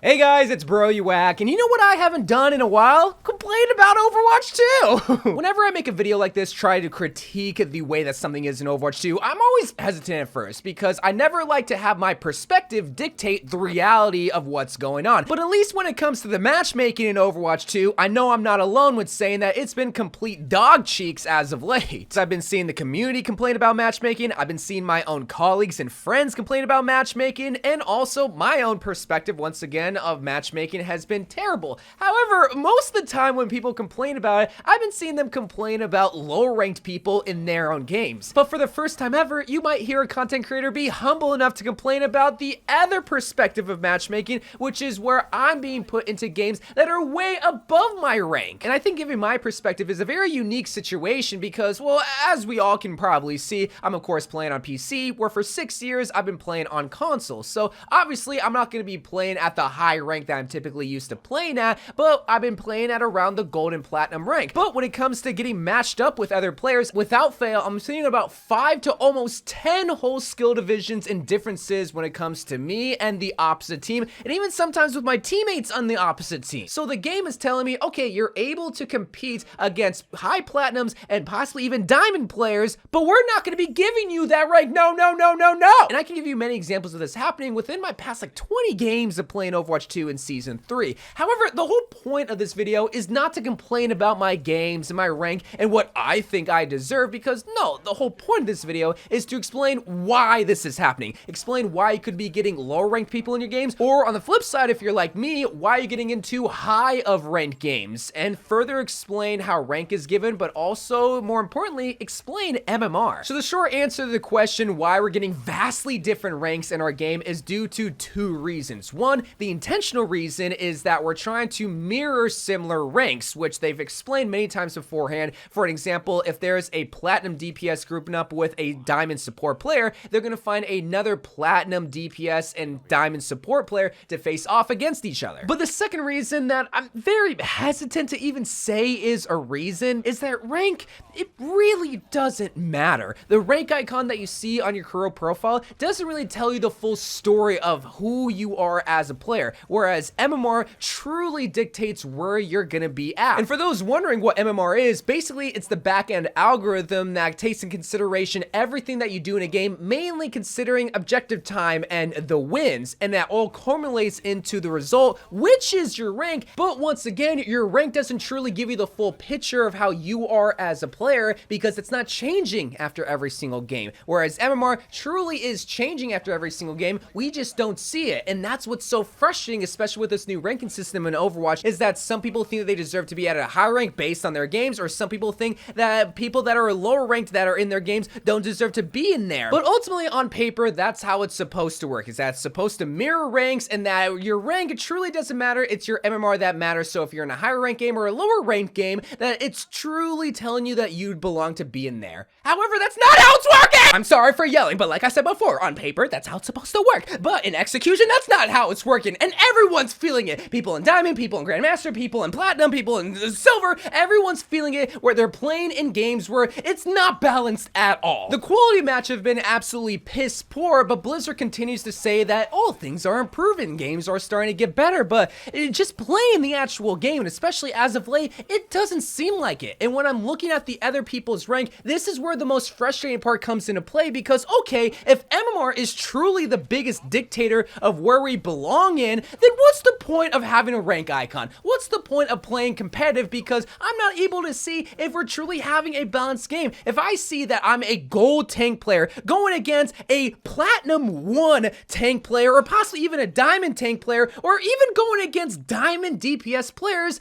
Hey guys, it's Bro You Whack, and you know what I haven't done in a while? Complain about Overwatch 2! Whenever I make a video like this, try to critique the way that something is in Overwatch 2, I'm always hesitant at first, because I never like to have my perspective dictate the reality of what's going on. But at least when it comes to the matchmaking in Overwatch 2, I know I'm not alone with saying that it's been complete dog cheeks as of late. I've been seeing the community complain about matchmaking, I've been seeing my own colleagues and friends complain about matchmaking, and also my own perspective, once again, of matchmaking has been terrible. However, most of the time when people complain about it, I've been seeing them complain about low-ranked people in their own games. But for the first time ever, you might hear a content creator be humble enough to complain about the other perspective of matchmaking, which is where I'm being put into games that are way above my rank. And I think giving my perspective is a very unique situation because, well, as we all can probably see, I'm of course playing on PC, where for 6 years I've been playing on console. So obviously I'm not going to be playing at the high rank that I'm typically used to playing at, but I've been playing at around the gold and platinum rank. But when it comes to getting matched up with other players, without fail, I'm seeing about 5 to almost 10 whole skill divisions and differences when it comes to me and the opposite team, and even sometimes with my teammates on the opposite team. So the game is telling me, okay, you're able to compete against high platinums and possibly even diamond players, but we're not going to be giving you that rank. No, no, no, no, no. And I can give you many examples of this happening within my past like 20 games of playing Overwatch 2 in Season 3. However, the whole point of this video is not to complain about my games and my rank and what I think I deserve, because no, the whole point of this video is to explain why this is happening. Explain why you could be getting low-ranked people in your games, or on the flip side, if you're like me, why you're getting into high of ranked games, and further explain how rank is given, but also, more importantly, explain MMR. So the short answer to the question why we're getting vastly different ranks in our game is due to two reasons. One, the intentional reason is that we're trying to mirror similar ranks, which they've explained many times beforehand. For an example, if there's a platinum DPS grouping up with a diamond support player, they're going to find another platinum DPS and diamond support player to face off against each other. But the second reason that I'm very hesitant to even say is a reason is that rank, it really doesn't matter. The rank icon that you see on your hero profile doesn't really tell you the full story of who you are as a player, whereas MMR truly dictates where you're gonna be at. And for those wondering what MMR is, basically it's the back-end algorithm that takes in consideration everything that you do in a game, mainly considering objective time and the wins, and that all culminates into the result, which is your rank. But once again, your rank doesn't truly give you the full picture of how you are as a player, because it's not changing after every single game, whereas MMR truly is changing after every single game. We just don't see it, and that's what's so frustrating, especially with this new ranking system in Overwatch, is that some people think that they deserve to be at a high rank based on their games, or some people think that people that are lower ranked that are in their games don't deserve to be in there. But ultimately, on paper, that's how it's supposed to work, is that it's supposed to mirror ranks, and that your rank truly doesn't matter, it's your MMR that matters. So if you're in a higher rank game or a lower ranked game, that it's truly telling you that you belong to be in there. However, that's not how it's working! I'm sorry for yelling, but like I said before, on paper, that's how it's supposed to work. But in execution, that's not how it's working, and everyone's feeling it. People in Diamond, people in Grandmaster, people in Platinum, people in Silver, everyone's feeling it, where they're playing in games where it's not balanced at all. The quality match have been absolutely piss poor, but Blizzard continues to say that, oh, things are improving, games are starting to get better, but just playing the actual game, and especially as of late, it doesn't seem like it. And when I'm looking at the other people's rank, this is where the most frustrating part comes into play, because, okay, if MMR is truly the biggest dictator of where we belong in, then what's the point of having a rank icon? What's the point of playing competitive? Because I'm not able to see if we're truly having a balanced game. If I see that I'm a gold tank player going against a platinum 1 tank player, or possibly even a diamond tank player, or even going against diamond DPS players,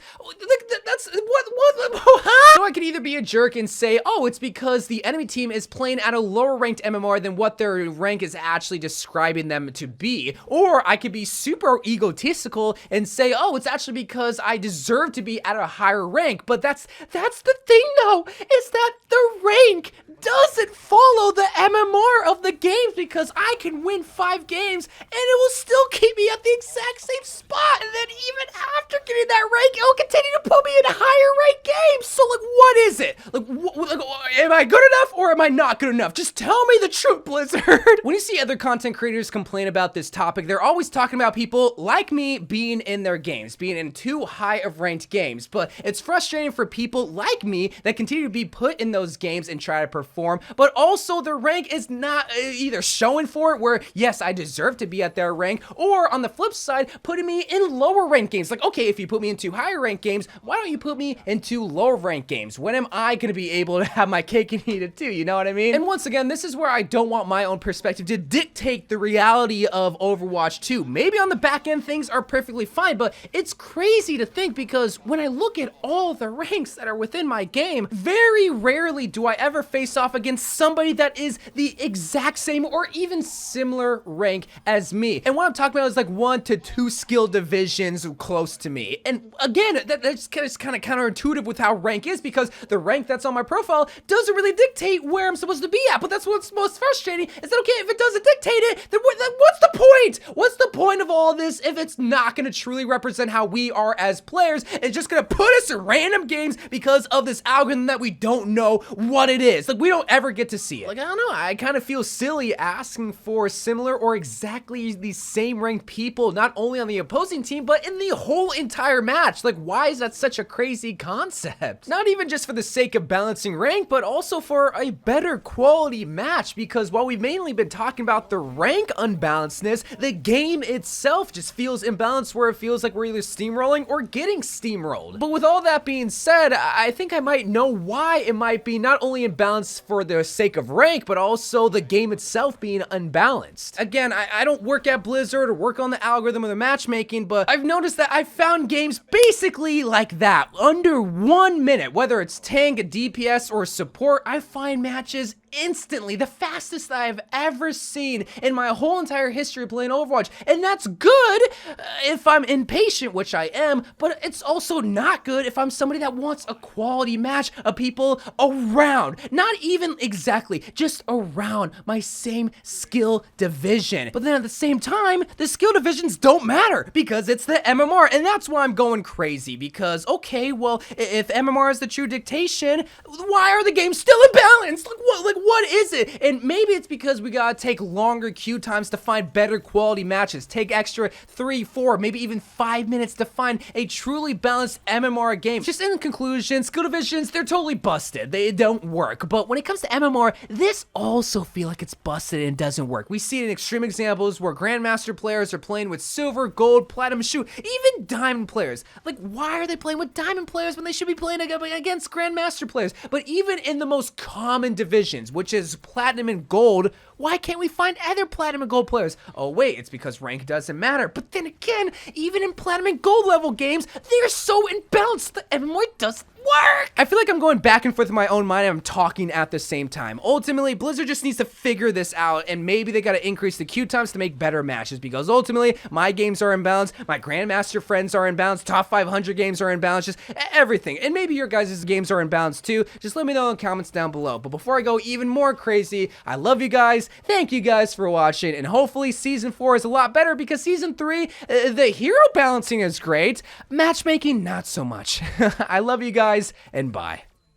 that's huh? So I could either be a jerk and say, oh, it's because the enemy team is playing at a lower ranked MMR than what their rank is actually describing them to be, or I could be super egotistical and say, oh, it's actually because I deserve to be at a higher rank. But that's the thing though, is that the rank doesn't follow the MMR of the games, because I can win 5 games and it will still keep me at the exact same spot, and then even after getting that rank, it will continue to put me in higher ranked games. So like, what is it? Like, am I good enough or am I not good enough? Just tell me the truth, Blizzard. When you see other content creators complain about this topic, they're always talking about people people like me being in their games, being in too high of ranked games, but it's frustrating for people like me that continue to be put in those games and try to perform, but also their rank is not either showing for it where, yes, I deserve to be at their rank, or on the flip side, putting me in lower ranked games. Like, okay, if you put me into higher ranked games, why don't you put me into lower ranked games? When am I going to be able to have my cake and eat it too? You know what I mean? And once again, this is where I don't want my own perspective to dictate the reality of Overwatch 2. Maybe on the back end things are perfectly fine, but it's crazy to think because when I look at all the ranks that are within my game, very rarely do I ever face off against somebody that is the exact same or even similar rank as me. And what I'm talking about is like 1 to 2 skill divisions close to me. And again, that's kind of counterintuitive with how rank is, because the rank that's on my profile doesn't really dictate where I'm supposed to be at. But that's what's most frustrating, is that, okay, if it doesn't dictate it, then what's the point? What's the point of all this if it's not going to truly represent how we are as players? It's just going to put us in random games because of this algorithm that we don't know what it is. Like, we don't ever get to see it. Like, I don't know, I kind of feel silly asking for similar or exactly the same ranked people, not only on the opposing team, but in the whole entire match. Like, why is that such a crazy concept? Not even just for the sake of balancing rank, but also for a better quality match, because while we've mainly been talking about the rank unbalancedness, the game itself just feels imbalanced, where it feels like we're either steamrolling or getting steamrolled. But with all that being said, I think I might know why it might be not only imbalanced for the sake of rank, but also the game itself being unbalanced. Again, I don't work at Blizzard or work on the algorithm or the matchmaking, but I've noticed that I've found games basically like that. Under 1 minute, whether it's tank, DPS, or support, I find matches instantly, the fastest that I've ever seen in my whole entire history playing Overwatch. And that's good if I'm impatient, which I am, but it's also not good if I'm somebody that wants a quality match of people around, not even exactly, just around my same skill division. But then at the same time, the skill divisions don't matter because it's the MMR, and that's why I'm going crazy, because, okay, well, if MMR is the true dictation, why are the games still imbalanced? What is it? And maybe it's because we gotta take longer queue times to find better quality matches. Take extra 3, 4, maybe even 5 minutes to find a truly balanced MMR game. Just in conclusion, skill divisions, they're totally busted. They don't work. But when it comes to MMR, this also feels like it's busted and doesn't work. We see it in extreme examples where Grandmaster players are playing with silver, gold, platinum, shoot, even diamond players. Like, why are they playing with diamond players when they should be playing against Grandmaster players? But even in the most common divisions, which is platinum and gold, why can't we find other platinum and gold players? Oh wait, it's because rank doesn't matter. But then again, even in platinum and gold level games, they're so imbalanced that MMR doesn't work. I feel like I'm going back and forth in my own mind and I'm talking at the same time. Ultimately, Blizzard just needs to figure this out, and maybe they gotta increase the queue times to make better matches, because ultimately, my games are imbalanced, my Grandmaster friends are imbalanced, top 500 games are imbalanced, just everything. And maybe your guys' games are imbalanced too. Just let me know in the comments down below. But before I go even more crazy, I love you guys, thank you guys for watching, and hopefully Season 4 is a lot better, because Season 3, the hero balancing is great, matchmaking not so much. I love you guys, and bye.